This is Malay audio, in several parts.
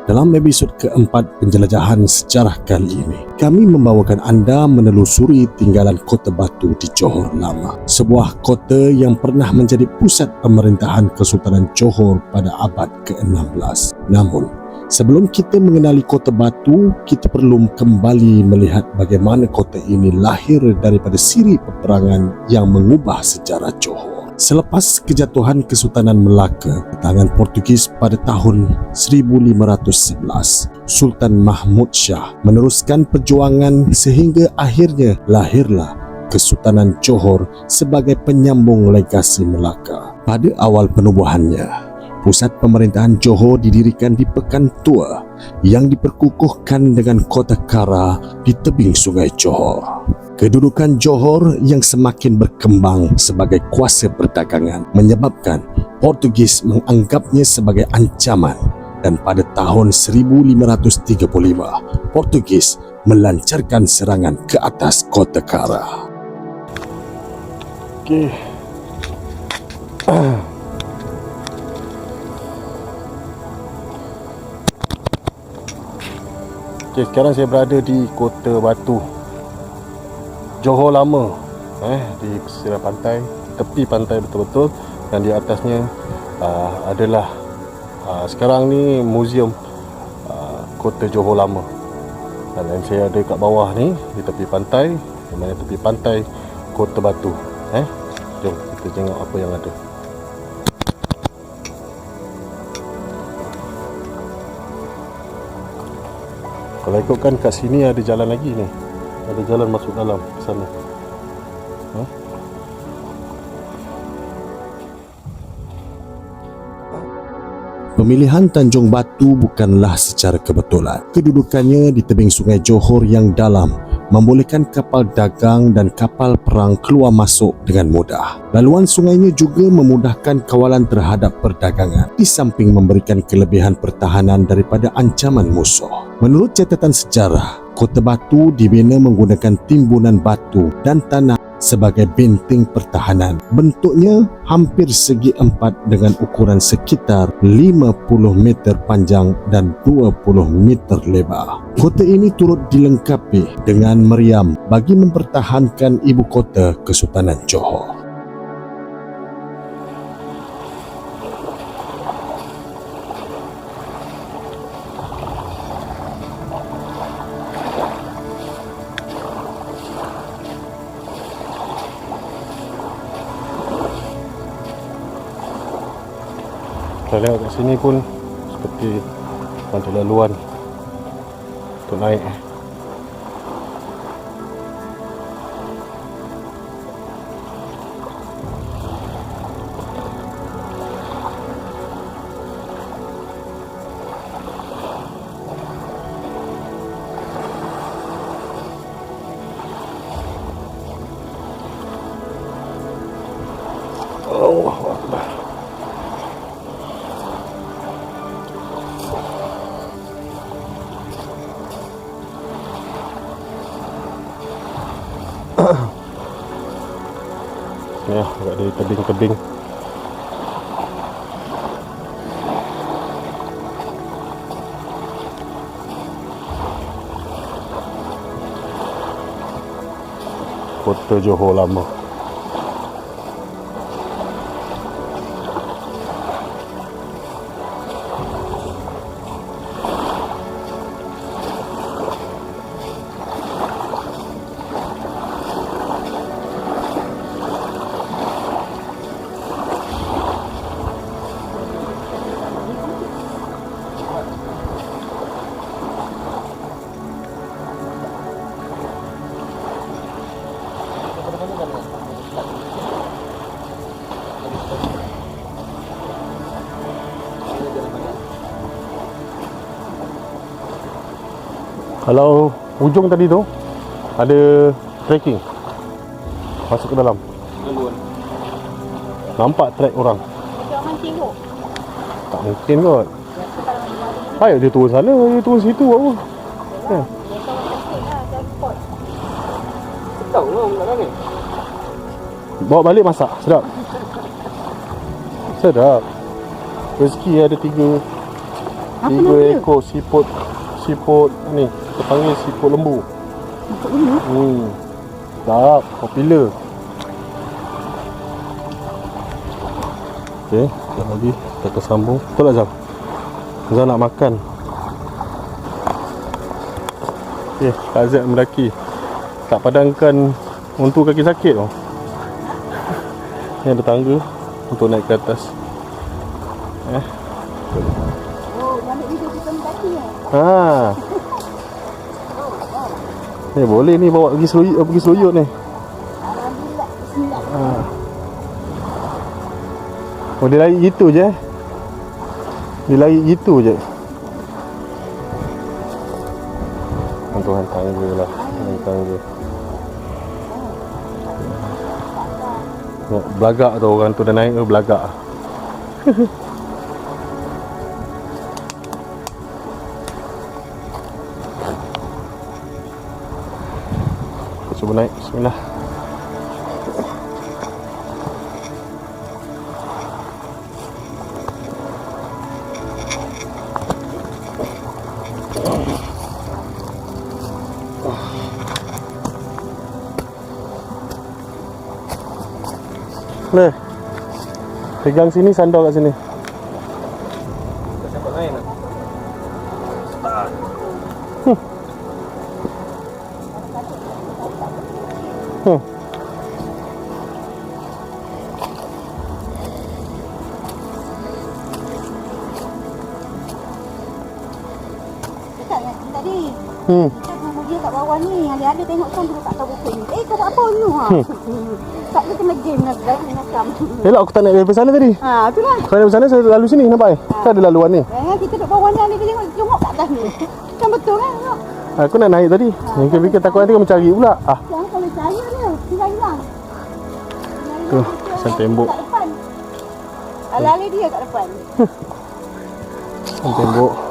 Dalam episod keempat penjelajahan sejarah kali ini, kami membawakan anda menelusuri tinggalan Kota Batu di Johor Lama, sebuah kota yang pernah menjadi pusat pemerintahan Kesultanan Johor pada abad ke-16. Namun, sebelum kita mengenali Kota Batu, kita perlu kembali melihat bagaimana kota ini lahir daripada siri peperangan yang mengubah sejarah Johor. Selepas kejatuhan Kesultanan Melaka ke tangan Portugis pada tahun 1511, Sultan Mahmud Shah meneruskan perjuangan sehingga akhirnya lahirlah Kesultanan Johor sebagai penyambung legasi Melaka. Pada awal penubuhannya, pusat pemerintahan Johor didirikan di Pekan Tua yang diperkukuhkan dengan kota Kara di tebing Sungai Johor. Kedudukan Johor yang semakin berkembang sebagai kuasa perdagangan menyebabkan Portugis menganggapnya sebagai ancaman, dan pada tahun 1535 Portugis melancarkan serangan ke atas kota Kara. Okey. Okey, sekarang saya berada di Kota Batu, Johor Lama, di pesisir pantai, tepi pantai betul-betul, dan di atasnya adalah sekarang ni muzium Kota Johor Lama. Dan saya ada kat bawah ni di tepi pantai, di mana tepi pantai Kota Batu. Jom kita tengok apa yang ada. Kalau ikutkan kat sini ada jalan lagi ni. Ada jalan masuk dalam ke sana. Pemilihan Tanjung Batu bukanlah secara kebetulan. Kedudukannya di tebing Sungai Johor yang dalam membolehkan kapal dagang dan kapal perang keluar masuk dengan mudah. Laluan sungainya juga memudahkan kawalan terhadap perdagangan, di samping memberikan kelebihan pertahanan daripada ancaman musuh. Menurut catatan sejarah, Kota Batu dibina menggunakan timbunan batu dan tanah sebagai benteng pertahanan. Bentuknya hampir segi empat dengan ukuran sekitar 50 meter panjang dan 20 meter lebar. Kota ini turut dilengkapi dengan meriam bagi mempertahankan ibu kota Kesultanan Johor. Kita lihat kat sini pun seperti ada laluan untuk naik. Allahu Akbar. Ya, agak ada tebing-tebing. Kota Johor Lama. Kalau ujung tadi tu ada trekking masuk ke dalam. Nampak trek orang. Jangan tengok. Tak mungkin kot. Ayo dia turun sana, dia turun situ apa? Ya. Tahu lah belakang ni. Bawa balik masak, sedap. Sedap. Rezeki ada 3. Apa 3 nama dia? ekor siput ni, kita panggil siput lembu. Masuk dulu. Sedap, popular. Okey, sekejap lagi kita akan sambung. Betul tak Zam? Zam nak makan. Okey, Kak Zat mendaki. Tak padamkan orang tu kaki sakit tau. Ni ada tangga untuk naik ke atas. Oh, mana video kita mendaki ya? Ni boleh ni bawa pergi seluyut ni. Alhamdulillah. Bismillah. Oh, dia lari gitu je. Dia lari gitu je. Tuhan tangga lah. Tangga. Belagak tu orang tu dah naik tu belagak. Cuba naik, bismillah. Leh. Pegang sini, sandar kat sini. Siapa lain lah. Dekat yang tadi. Dia kat bawah ni. Ada-ada tengok kan dulu tak tahu bukit ni. Kau buat apa ni? Tak dia kena game nak nakam. Elok aku tak naik dari sana tadi. Itulah. Kalau dari sana saya lalu sini nampak kan ada laluan ni. Kita duduk bawah ni dia tengok jongok kat atas ni. Kan betul kan? Aku nak naik tadi. Fikir-fikir takut nanti kau mencari pula. Jangan kalau cahaya dia. Hilang-hilang. Tuh, pasang tembok. Kat depan. Ala-ala dia kat depan. Pasang tembok.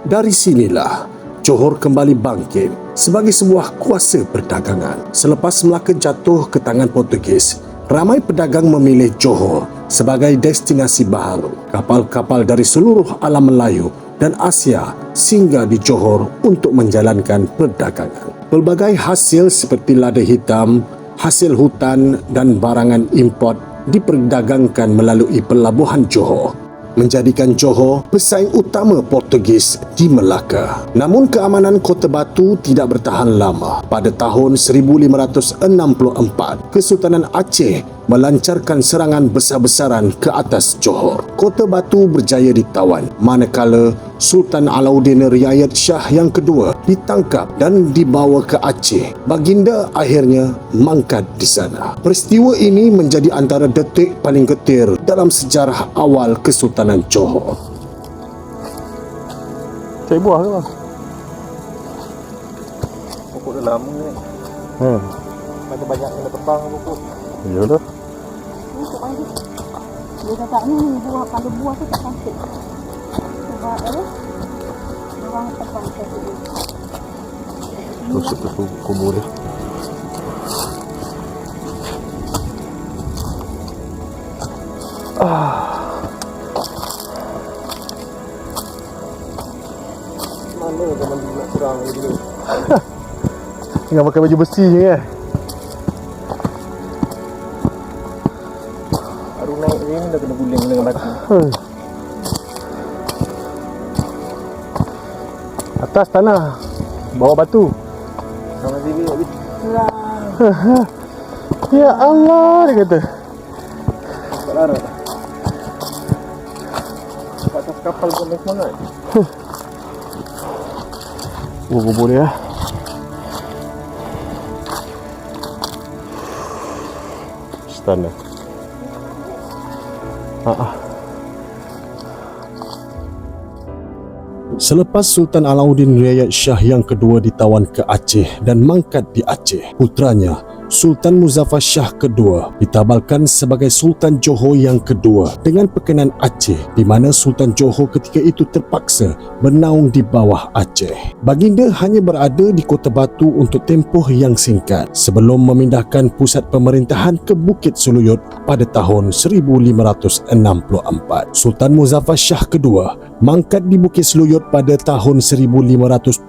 Dari sinilah Johor kembali bangkit sebagai sebuah kuasa perdagangan. Selepas Melaka jatuh ke tangan Portugis, ramai pedagang memilih Johor sebagai destinasi baharu. Kapal-kapal dari seluruh alam Melayu dan Asia singgah di Johor untuk menjalankan perdagangan. Pelbagai hasil seperti lada hitam, hasil hutan dan barangan import diperdagangkan melalui pelabuhan Johor, menjadikan Johor pesaing utama Portugis di Melaka. Namun keamanan Kota Batu tidak bertahan lama. Pada tahun 1564, Kesultanan Aceh melancarkan serangan besar-besaran ke atas Johor. Kota Batu berjaya ditawan, manakala Sultan Alauddin Riayat Shah yang kedua ditangkap dan dibawa ke Aceh. Baginda akhirnya mangkat di sana. Peristiwa ini menjadi antara detik paling getir dalam sejarah awal Kesultanan Johor. Cari buah ke bang? Pokok dah lama ni. Banyak-banyak kena tebang pokok. Ya dah. Dia kata ni buah, kalau buah tu tak cantik. Sebab apa? Orang tebang ke sini. Masuk ke kubur dia. Mana zaman dulu nak serang ni dulu. Tinggal pakai baju besi je kan. Baru naik ni dah kena guling dengan batu. Atas tanah, bawah batu. Sama sini habis. Ya Allah, dia kata. Tak larat. Kat atas kapal pun dah semangat. Kubur dia. Standar. Selepas Sultan Alauddin Riayat Shah yang kedua ditawan ke Aceh dan mangkat di Aceh, putranya Sultan Muzaffar Shah kedua ditabalkan sebagai Sultan Johor yang kedua dengan perkenan Aceh, di mana Sultan Johor ketika itu terpaksa bernaung di bawah Aceh. Baginda hanya berada di Kota Batu untuk tempoh yang singkat sebelum memindahkan pusat pemerintahan ke Bukit Seluyut pada tahun 1564. Sultan Muzaffar Shah kedua mangkat di Bukit Seluyut pada tahun 1570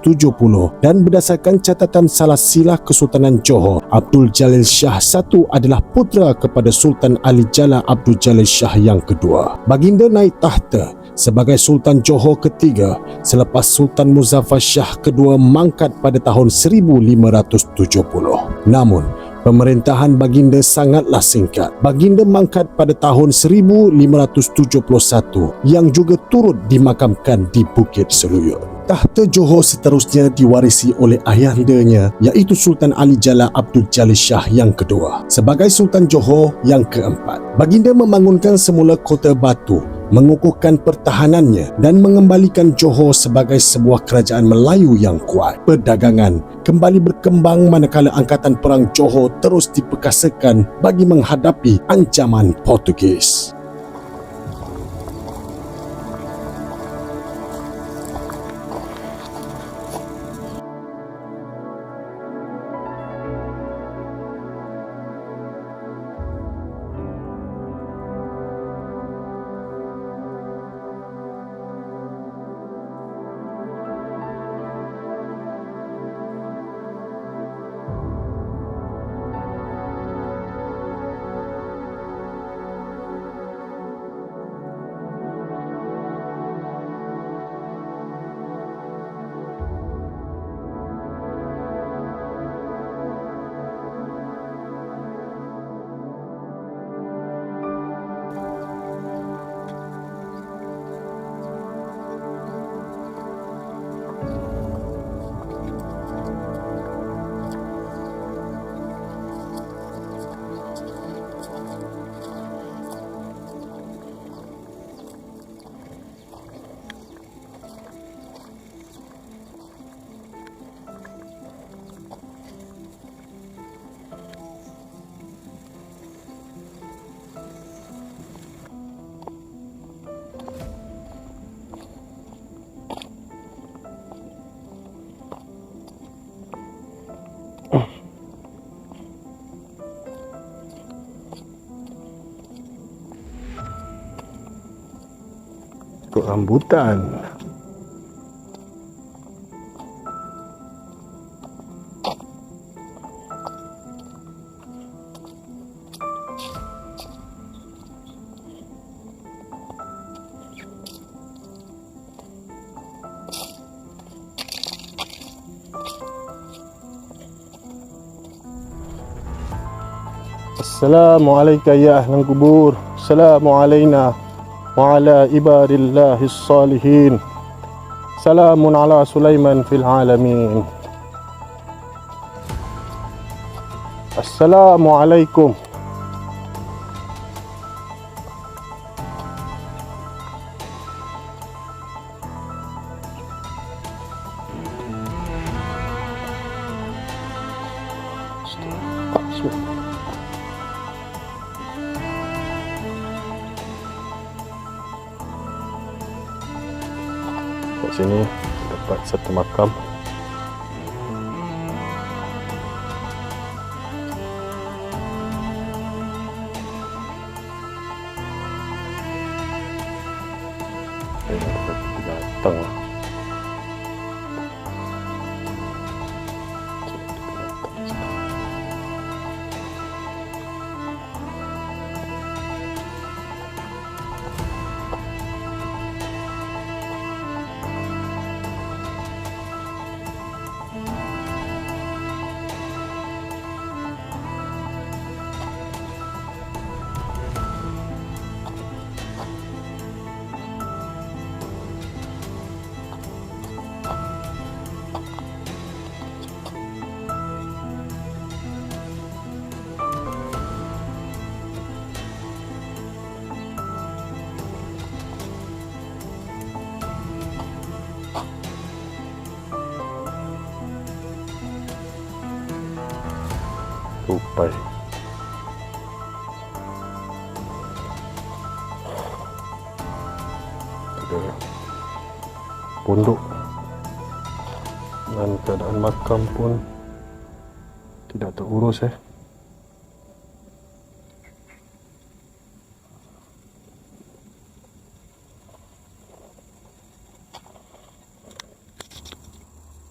dan berdasarkan catatan salah silah Kesultanan Johor, Abdul Jalil Shah I adalah putera kepada Sultan Ali Jalal Abdul Jalil Shah yang kedua. Baginda naik tahta sebagai Sultan Johor ketiga selepas Sultan Muzaffar Shah kedua mangkat pada tahun 1570. Namun, pemerintahan baginda sangatlah singkat. Baginda mangkat pada tahun 1571 yang juga turut dimakamkan di Bukit Seluyut. Tahta Johor seterusnya diwarisi oleh ayahandanya iaitu Sultan Ali Jalal Abdul Jalil Shah yang kedua sebagai Sultan Johor yang keempat. Baginda membangunkan semula Kota Batu, mengukuhkan pertahanannya dan mengembalikan Johor sebagai sebuah kerajaan Melayu yang kuat. Perdagangan kembali berkembang manakala Angkatan Perang Johor terus diperkasakan bagi menghadapi ancaman Portugis. Untuk rambutan. Assalamualaikum ya ahlan kubur. Assalamualaikum وعلى عباد الله الصالحين سلام على سليمان في العالمين السلام عليكم. Kat sini dapat satu makam. Datang. Tupai. Ada pondok dan keadaan makam pun tidak terurus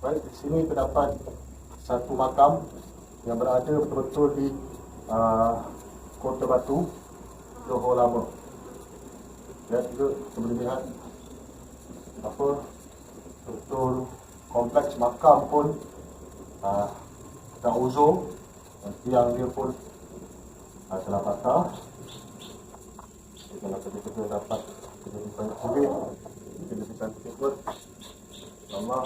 Baik, di sini terdapat satu makam yang berada betul-betul di Kota Batu, Johor Lama. Lihat juga, kita boleh lihat apa betul kompleks makam pun dah uzur, tiang dia pun telah patah. Kalau kita dapat lebih banyak kulit, kita lebih cantik pun. Allah.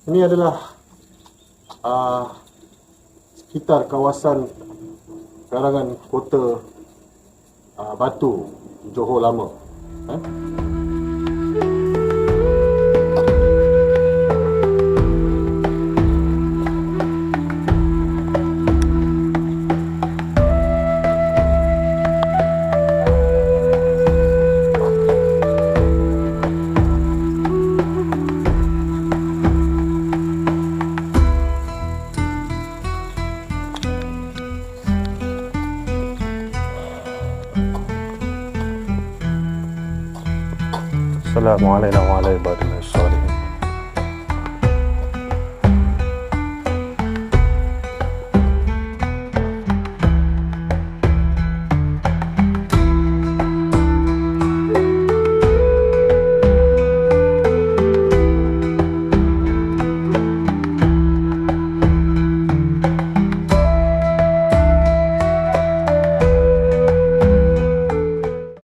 Ini adalah sekitar kawasan karangan Kota Batu, Johor Lama. Assalamualaikum warahmatullahi wabarakatuh.